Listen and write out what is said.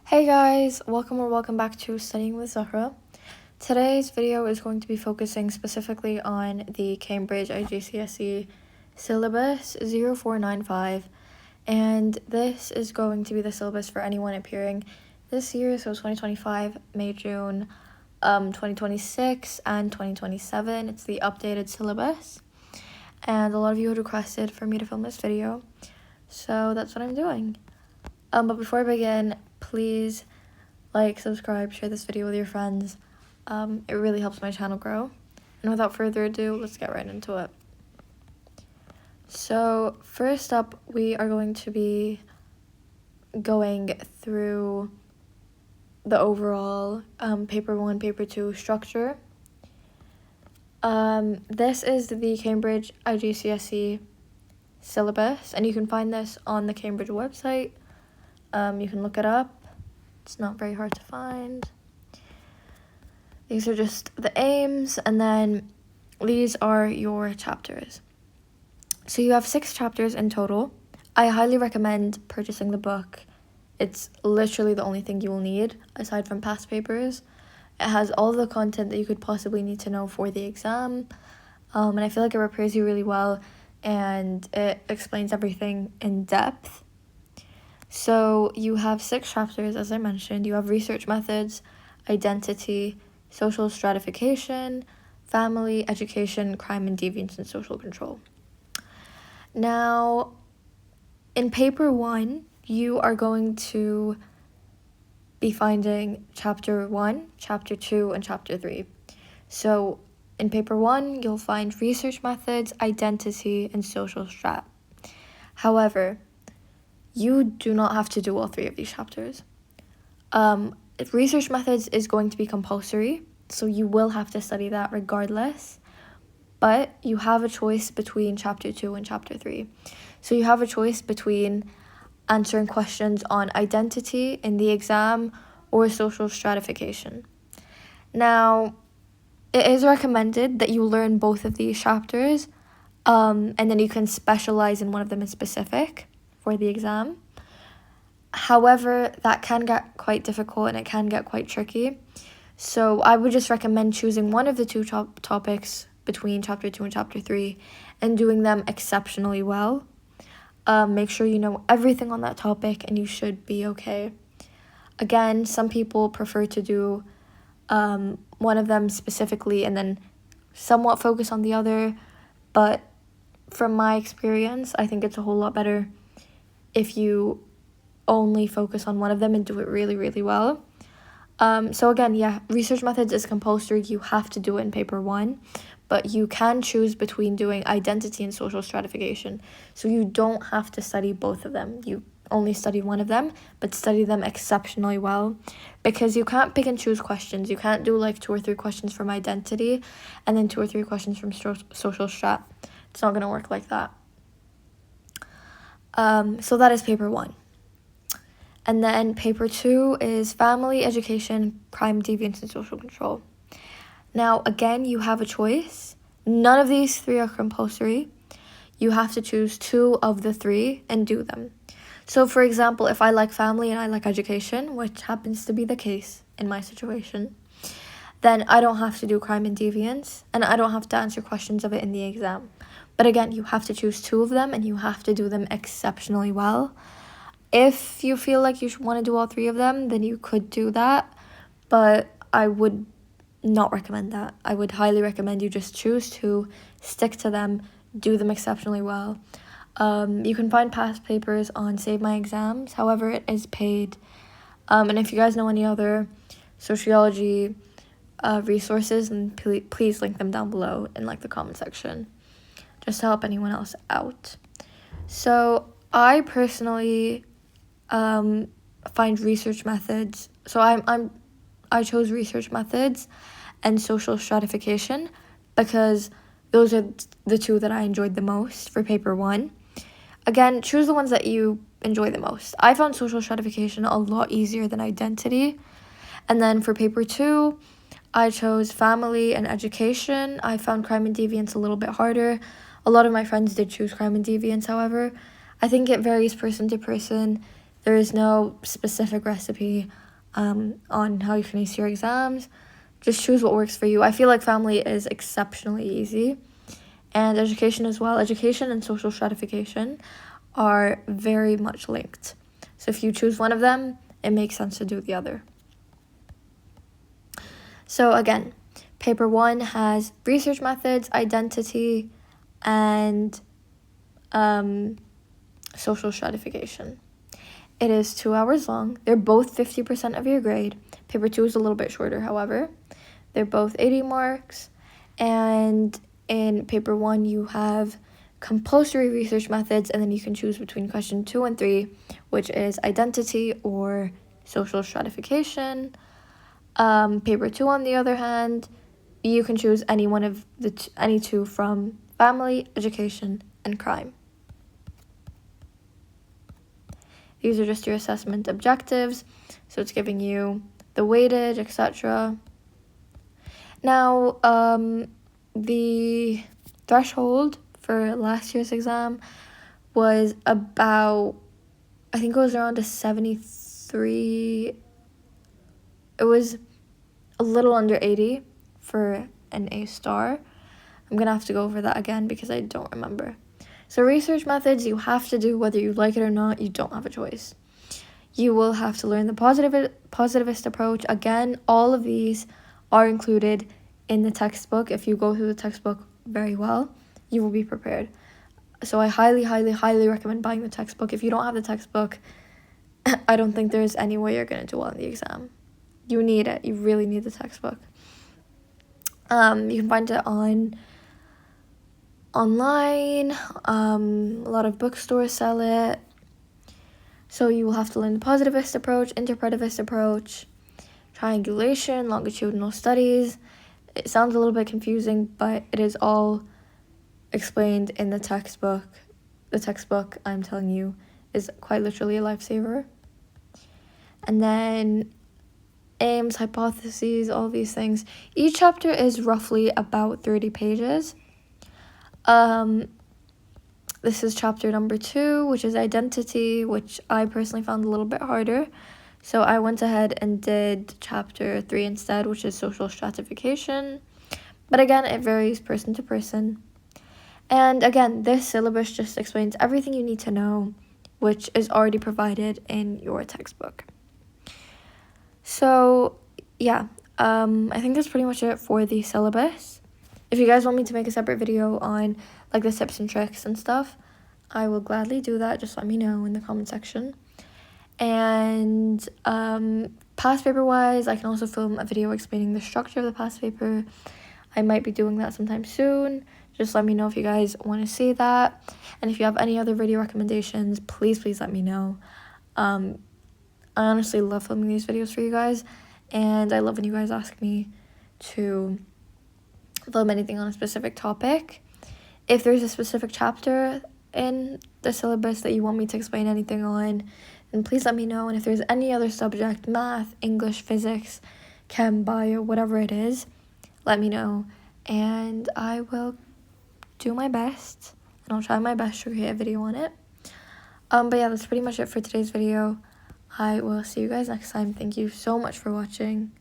Hey guys, welcome back to Studying with Zahra. Today's video is going to be focusing specifically on the Cambridge IGCSE Syllabus 0495, and this is going to be the syllabus for anyone appearing this year, so 2025, May, June, 2026, and 2027. It's the updated syllabus, and a lot of you had requested for me to film this video, so that's what I'm doing. But before I begin, please like, subscribe, share this video with your friends. It really helps my channel grow. And without further ado, let's get right into it. So first up, we are going to be going through the overall paper 1, paper 2 structure. This is the Cambridge IGCSE syllabus, and you can find this on the Cambridge website. You can look it up. It's not very hard to find. These are just the aims, and then these are your chapters. So you have 6 chapters in total. I highly recommend purchasing the book. It's literally the only thing you will need, aside from past papers. It has all the content that you could possibly need to know for the exam, and I feel like it prepares you really well, and it explains everything in depth. So you have 6 chapters, as I mentioned. You have research methods, identity, social stratification, family, education, crime and deviance, and social control. Now, in paper 1, you are going to be finding chapter 1, chapter 2, and chapter 3. So in paper 1, you'll find research methods, identity, and social strat. However, you do not have to do all 3 of these chapters. Research methods is going to be compulsory, so you will have to study that regardless. But you have a choice between chapter 2 and chapter 3. So you have a choice between answering questions on identity in the exam or social stratification. Now, it is recommended that you learn both of these chapters, and then you can specialize in one of them in specific for the exam. However, that can get quite difficult and it can get quite tricky. So I would just recommend choosing one of the 2 topics between chapter 2 and chapter 3 and doing them exceptionally well. Make sure you know everything on that topic and you should be okay. Again, some people prefer to do one of them specifically and then somewhat focus on the other, but from my experience, I think it's a whole lot better if you only focus on one of them and do it really, really well. So again, yeah, research methods is compulsory. You have to do it in paper 1, but you can choose between doing identity and social stratification. So you don't have to study both of them. You only study one of them, but study them exceptionally well, because you can't pick and choose questions. You can't do like 2 or 3 questions from identity and then 2 or 3 questions from social strat. It's not going to work like that. So that is paper 1. And then paper 2 is family, education, crime, deviance, and social control. Now, again, you have a choice. None of these 3 are compulsory. You have to choose 2 of the 3 and do them. So, for example, if I like family and I like education, which happens to be the case in my situation, then I don't have to do crime and deviance, and I don't have to answer questions of it in the exam. But again, you have to choose 2 of them, and you have to do them exceptionally well. If you feel like you want to do all 3 of them, then you could do that, but I would not recommend that. I would highly recommend you just choose 2, stick to them, do them exceptionally well. You can find past papers on Save My Exams, however, it is paid. And if you guys know any other sociology resources, then please link them down below in like the comment section, just to help anyone else out. So I personally find research methods. So I chose research methods and social stratification because those are the 2 that I enjoyed the most for paper 1. Again, choose the ones that you enjoy the most. I found social stratification a lot easier than identity. And then for paper 2, I chose family and education. I found crime and deviance a little bit harder. A lot of my friends did choose crime and deviance, however. I think it varies person to person. There is no specific recipe on how you can ace your exams. Just choose what works for you. I feel like family is exceptionally easy. And education as well. Education and social stratification are very much linked. So if you choose one of them, it makes sense to do the other. So again, paper 1 has research methods, identity, and social stratification. It is 2 hours long. They're both 50% of your grade. Paper 2 is a little bit shorter, however. They're both 80 marks. And in paper 1, you have compulsory research methods, and then you can choose between question 2 and 3, which is identity or social stratification. Paper 2, on the other hand, you can choose any one of any two from family, education, and crime. These are just your assessment objectives, so it's giving you the weightage, etc. Now, the threshold for last year's exam was about, I think it was around a 73. It was a little under 80 for an A star. I'm gonna have to go over that again because I don't remember. So research methods you have to do whether you like it or not. You don't have a choice. You will have to learn the positivist approach. Again, all of these are included in the textbook. If you go through the textbook very well, you will be prepared. So I highly, highly, highly recommend buying the textbook. If you don't have the textbook, I don't think there's any way you're going to do well in the exam. You need it. You really need the textbook. You can find it online. A lot of bookstores sell it. So you will have to learn the positivist approach, interpretivist approach, triangulation, longitudinal studies. It sounds a little bit confusing, but it is all explained in the textbook. The textbook, I'm telling you, is quite literally a lifesaver. And then aims, hypotheses, all these things. Each chapter is roughly about 30 pages. This is chapter number 2, which is identity, which I personally found a little bit harder. So I went ahead and did chapter 3 instead, which is social stratification. But again, it varies person to person. And again, this syllabus just explains everything you need to know, which is already provided in your textbook. So yeah, I think that's pretty much it for the syllabus. If you guys want me to make a separate video on like the tips and tricks and stuff, I will gladly do that. Just let me know in the comment section. And past paper wise, I can also film a video explaining the structure of the past paper. I might be doing that sometime soon. Just let me know if you guys want to see that. And if you have any other video recommendations, please let me know. I honestly love filming these videos for you guys, and I love when you guys ask me to film anything on a specific topic. If there's a specific chapter in the syllabus that you want me to explain anything on, then please let me know. And if there's any other subject, math, English, physics, chem, bio, whatever it is, let me know, and I will do my best, and I'll try my best to create a video on it. But yeah, that's pretty much it for today's video. I will see you guys next time. Thank you so much for watching.